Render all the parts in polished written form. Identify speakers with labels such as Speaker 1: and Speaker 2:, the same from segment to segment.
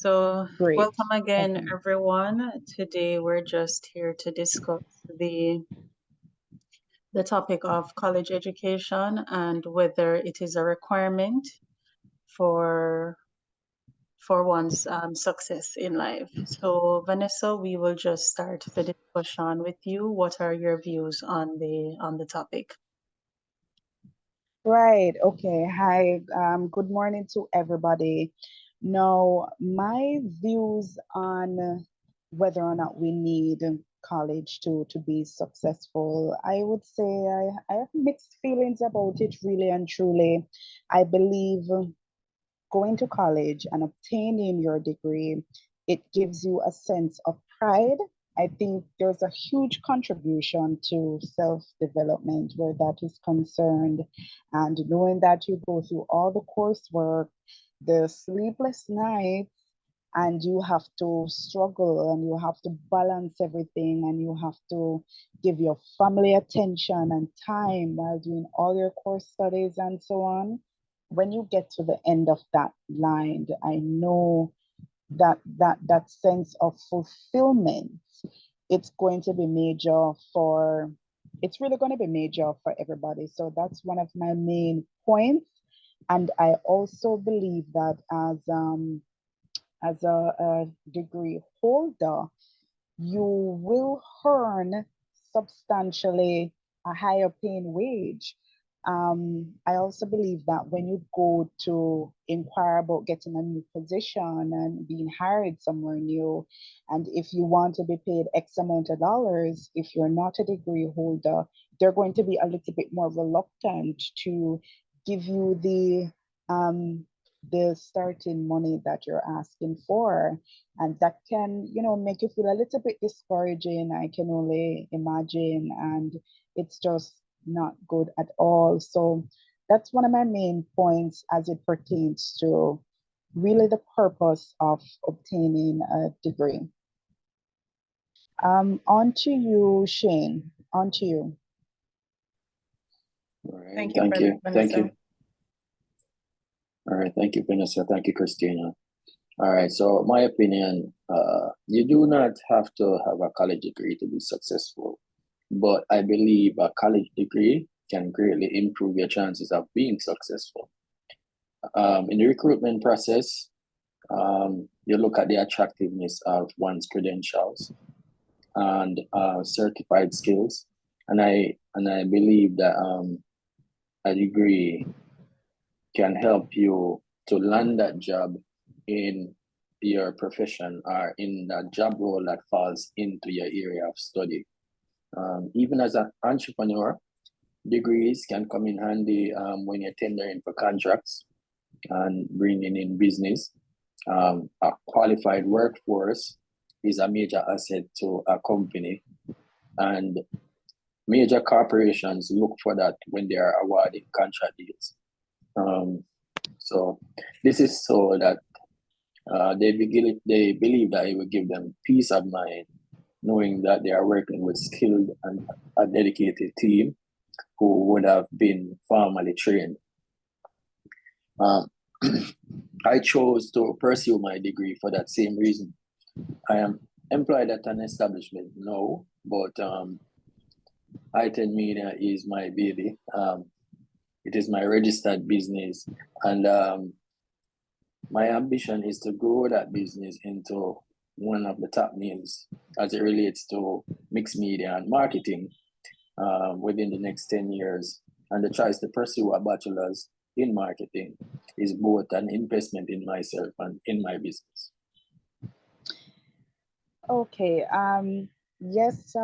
Speaker 1: So
Speaker 2: Great.
Speaker 1: welcome again,
Speaker 2: Okay.
Speaker 1: everyone. Today we're just here to discuss the the topic of college education and whether it is a requirement for one's success in life. So Vanessa, we will just start the discussion with you. What are your views on the topic?
Speaker 2: Right. Okay. Hi. Good morning to everybody. Now, my views on whether or not we need college to be successful, I would say I have mixed feelings about it, really and truly. I believe going to college and obtaining your degree, it gives you a sense of pride. I think there's a huge contribution to self-development where that is concerned. And knowing that you go through all the coursework, the sleepless nights, and you have to struggle and you have to balance everything and you have to give your family attention and time while doing all your course studies and so on. When you get to the end of that line, I know that sense of fulfillment, it's going to be major for it's really going to be major for everybody. So that's one of my main points. And I also believe that as a degree holder, you will earn substantially a higher paying wage. I also believe that when you go to inquire about getting a new position and being hired somewhere new, and if you want to be paid X amount of dollars, if you're not a degree holder, they're going to be a little bit more reluctant to give you the starting money that you're asking for, and that can make you feel a little bit discouraging, I can only imagine, and it's just not good at all. So that's one of my main points as it pertains to really the purpose of obtaining a degree. On to you, Shane. On to you.
Speaker 3: All right.
Speaker 1: Thank you
Speaker 3: Thank
Speaker 1: for
Speaker 3: you.
Speaker 1: that,
Speaker 3: Thank
Speaker 1: Vanessa.
Speaker 3: you. All right. Thank you, Vanessa. Thank you, Christina. All right. So my opinion, you do not have to have a college degree to be successful, but I believe a college degree can greatly improve your chances of being successful. In the recruitment process, you look at the attractiveness of one's credentials and certified skills, and I believe that a degree can help you to land that job in your profession or in that job role that falls into your area of study. Even as an entrepreneur, degrees can come in handy when you're tendering for contracts and bringing in business. A qualified workforce is a major asset to a company, and major corporations look for that when they are awarding contract deals. So this is so that they believe that it will give them peace of mind, knowing that they are working with skilled and a dedicated team who would have been formally trained. I chose to pursue my degree for that same reason. I am employed at an establishment now, but I-10 Media is my baby. It is my registered business, and my ambition is to grow that business into one of the top names as it relates to mixed media and marketing within the next 10 years. And the choice to pursue a bachelor's in marketing is both an investment in myself and in my business.
Speaker 2: Okay. Yes,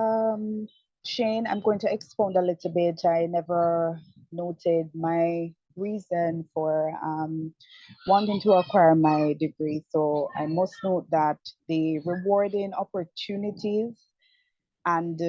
Speaker 2: Shane, I'm going to expound a little bit. I never noted my reason for wanting to acquire my degree. So I must note that the rewarding opportunities and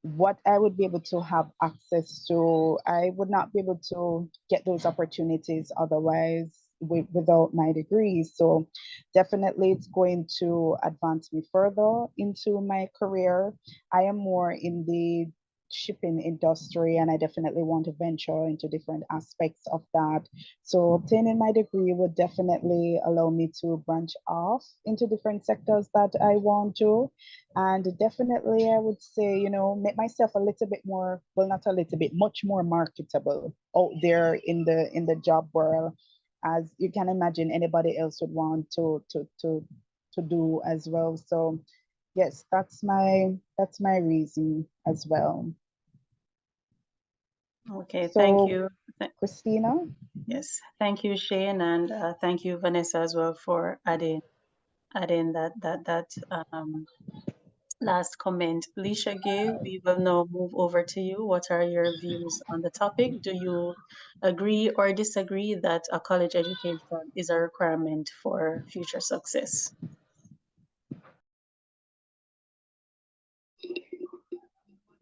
Speaker 2: what I would be able to have access to, I would not be able to get those opportunities otherwise without my degree. So definitely it's going to advance me further into my career. I am more in the shipping industry, and I definitely want to venture into different aspects of that. So obtaining my degree would definitely allow me to branch off into different sectors that I want to. And definitely I would say, make myself a little bit more, well, not a little bit, much more marketable out there in the job world. As you can imagine, anybody else would want to do as well. So yes, that's my reason as well.
Speaker 1: Okay, thank
Speaker 2: So,
Speaker 1: you.
Speaker 2: Christina?
Speaker 1: Yes, thank you, Shane, and thank you, Vanessa, as well for adding that last comment. Lisha Gay, we will now move over to you. What are your views on the topic? Do you agree or disagree that a college education is a requirement for future success?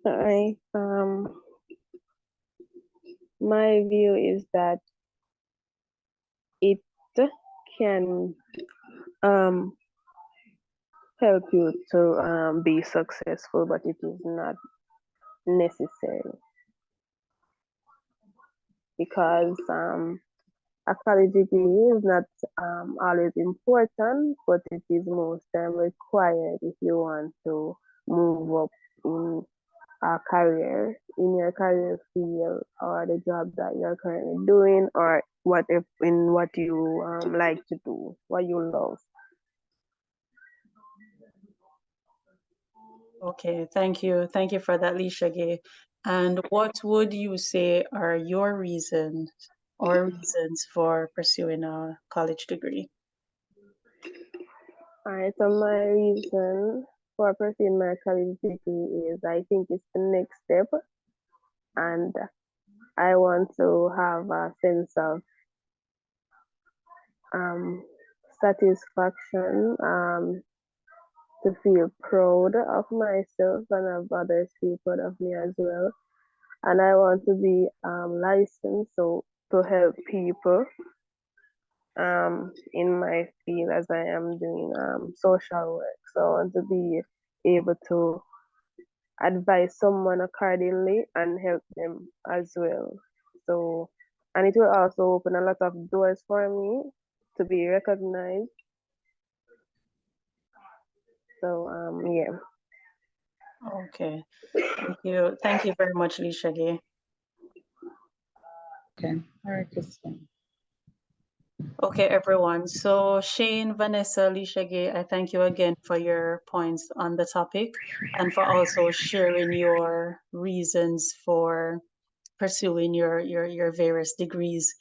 Speaker 4: I my view is that it can um help you to be successful, but it is not necessary because a college degree is not always important, but it is most required if you want to move up in a career, in your career field, or the job that you're currently doing, or what if in what you like to do, what you love.
Speaker 1: Okay, thank you. Thank you for that, Lisha Gay. And what would you say are your reasons for pursuing a college degree?
Speaker 4: All right, so my reason for pursuing my college degree is I think it's the next step, and I want to have a sense of um, satisfaction, to feel proud of myself and have others feel proud of me as well. And I want to be licensed so to help people in my field as I am doing social work. So I want to be able to advise someone accordingly and help them as well. So, and it will also open a lot of doors for me to be recognized. So, yeah.
Speaker 1: Okay, thank you. Thank you very much, Lisha Gay.
Speaker 2: Okay. All right, Christina.
Speaker 1: Okay, everyone. So Shane, Vanessa, Lisha Gay, I thank you again for your points on the topic and for also sharing your reasons for pursuing your various degrees.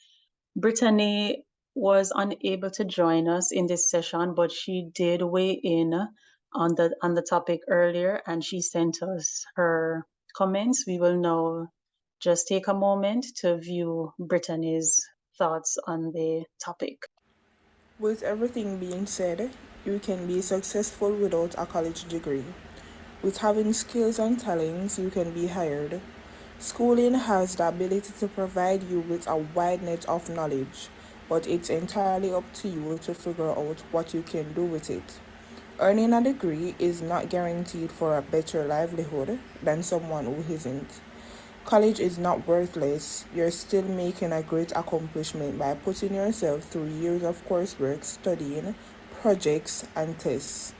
Speaker 1: Brittany was unable to join us in this session, but she did weigh in on the topic earlier and she sent us her comments. We will now just take a moment to view Brittany's thoughts on the topic.
Speaker 5: With everything being said, you can be successful without a college degree. With having skills and talents, you can be hired. Schooling has the ability to provide you with a wide net of knowledge, but it's entirely up to you to figure out what you can do with it. Earning a degree is not guaranteed for a better livelihood than someone who isn't. College is not worthless. You're still making a great accomplishment by putting yourself through years of coursework, studying, projects, and tests.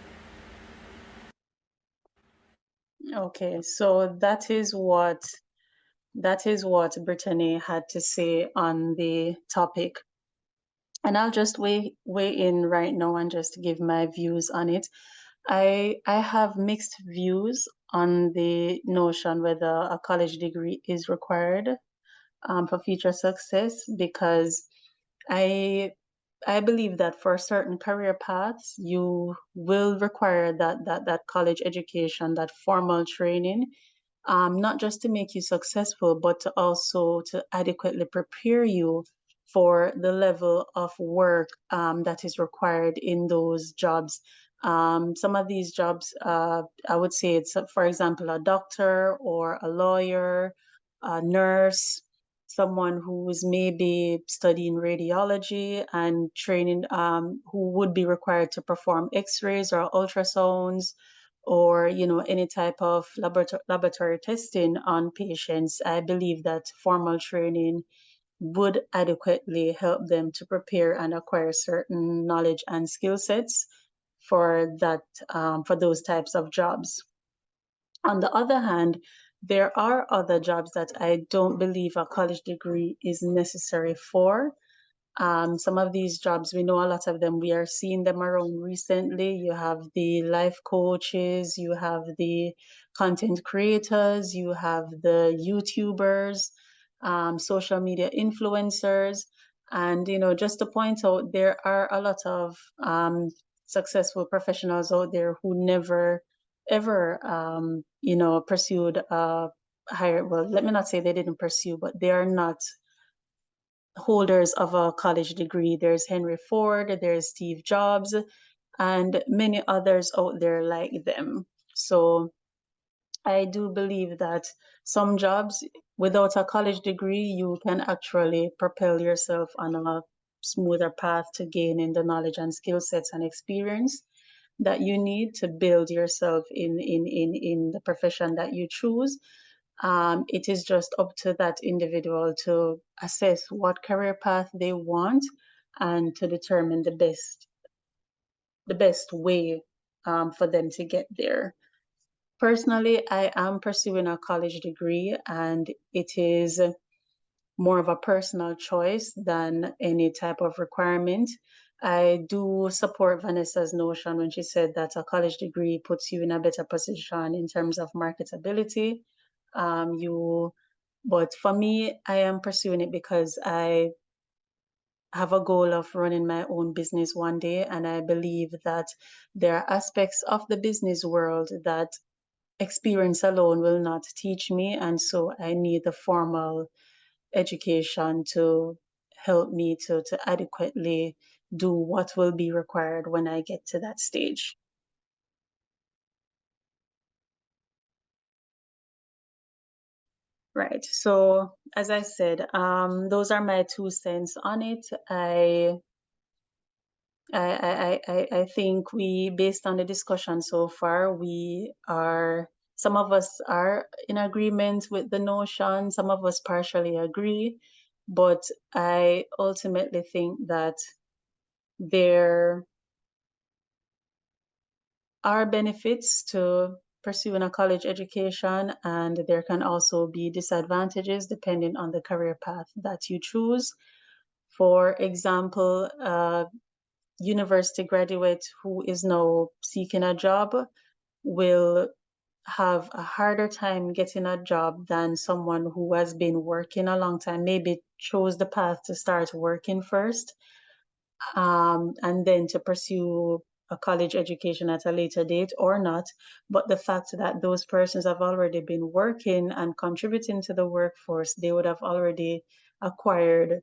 Speaker 1: Okay, so that is what Brittany had to say on the topic. And I'll just weigh in right now and just give my views on it. I have mixed views on the notion whether a college degree is required for future success because I I believe that for certain career paths you will require that college education, that formal training, not just to make you successful, but to also to adequately prepare you for the level of work that is required in those jobs. Some of these jobs, I would say it's, for example, a doctor or a lawyer, a nurse, someone who's maybe studying radiology and training, who would be required to perform x-rays or ultrasounds or any type of laboratory testing on patients, I believe that formal training would adequately help them to prepare and acquire certain knowledge and skill sets for that for those types of jobs. On the other hand, there are other jobs that I don't believe a college degree is necessary for. Some of these jobs, we know a lot of them, we are seeing them around recently. You have the life coaches, you have the content creators, you have the YouTubers, social media influencers. And, just to point out, there are a lot of successful professionals out there who never, ever, pursued a higher, well, let me not say they didn't pursue, but they are not holders of a college degree. There's Henry Ford, there's Steve Jobs, and many others out there like them. So I do believe that some jobs without a college degree, you can actually propel yourself on a smoother path to gaining the knowledge and skill sets and experience that you need to build yourself in the profession that you choose. It is just up to that individual to assess what career path they want and to determine the best way for them to get there. Personally, I am pursuing a college degree, and it is more of a personal choice than any type of requirement. I do support Vanessa's notion when she said that a college degree puts you in a better position in terms of marketability. But for me, I am pursuing it because I have a goal of running my own business one day, and I believe that there are aspects of the business world that experience alone will not teach me, and so I need the formal education to help me to adequately do what will be required when I get to that stage. Right. So as I said, those are my 2 cents on it. I think based on the discussion so far, some of us are in agreement with the notion, some of us partially agree, but I ultimately think that there are benefits to pursuing a college education, and there can also be disadvantages depending on the career path that you choose. For example, university graduate who is now seeking a job will have a harder time getting a job than someone who has been working a long time, maybe chose the path to start working first, and then to pursue a college education at a later date or not. But the fact that those persons have already been working and contributing to the workforce, they would have already acquired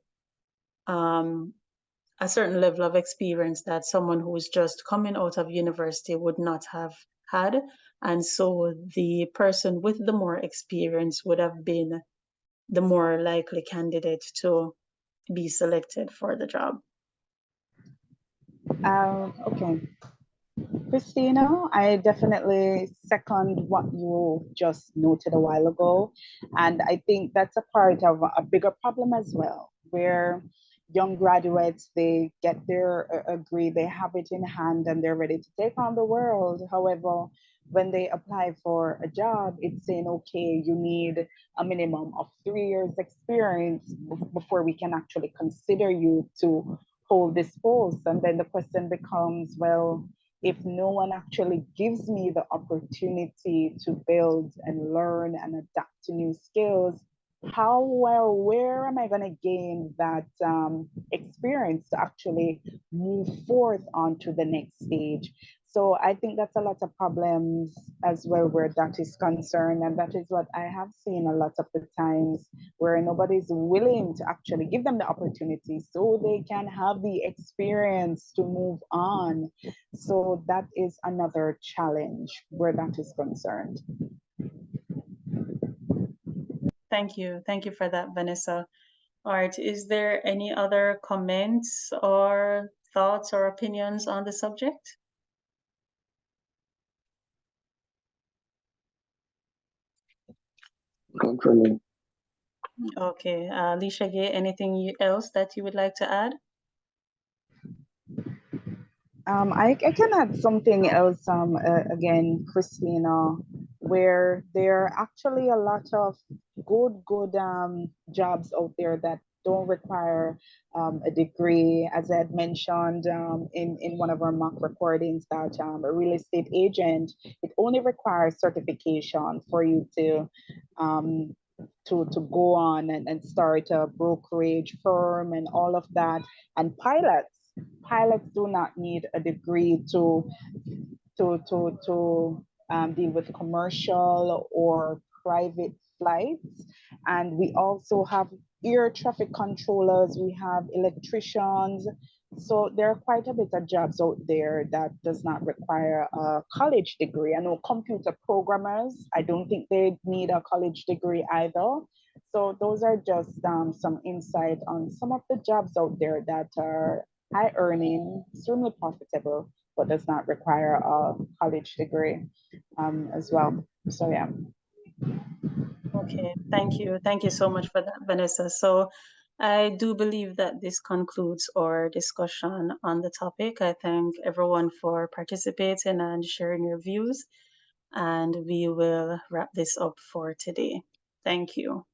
Speaker 1: a certain level of experience that someone who is just coming out of university would not have had. And so the person with the more experience would have been the more likely candidate to be selected for the job.
Speaker 2: Okay. Christina, I definitely second what you just noted a while ago. And I think that's a part of a bigger problem as well, where young graduates, they get their degree, they have it in hand and they're ready to take on the world. However, when they apply for a job, it's saying, okay, you need a minimum of 3 years experience before we can actually consider you to hold this post. And then the question becomes, well, if no one actually gives me the opportunity to build and learn and adapt to new skills, where am I going to gain that experience to actually move forth onto the next stage? So I think that's a lot of problems as well where that is concerned. And that is what I have seen a lot of the times, where nobody's willing to actually give them the opportunity so they can have the experience to move on. So that is another challenge where that is concerned.
Speaker 1: Thank you. Thank you for that, Vanessa. All right. Is there any other comments or thoughts or opinions on the subject?
Speaker 3: Good for me.
Speaker 1: Okay, Alicia Gay, anything else that you would like to add?
Speaker 2: I can add something else, again, Christina, where there are actually a lot of good jobs out there that don't require a degree. As I had mentioned in one of our mock recordings, that a real estate agent, it only requires certification for you um, to go on and start a brokerage firm and all of that. And pilots do not need a degree to deal with commercial or private flights. And we also have air traffic controllers, we have electricians. So there are quite a bit of jobs out there that does not require a college degree. I know computer programmers, I don't think they need a college degree either. So those are just some insight on some of the jobs out there that are high earning, extremely profitable, but does not require a college degree as well. So yeah.
Speaker 1: Okay, thank you. Thank you so much for that, Vanessa. So I do believe that this concludes our discussion on the topic. I thank everyone for participating and sharing your views, and we will wrap this up for today. Thank you.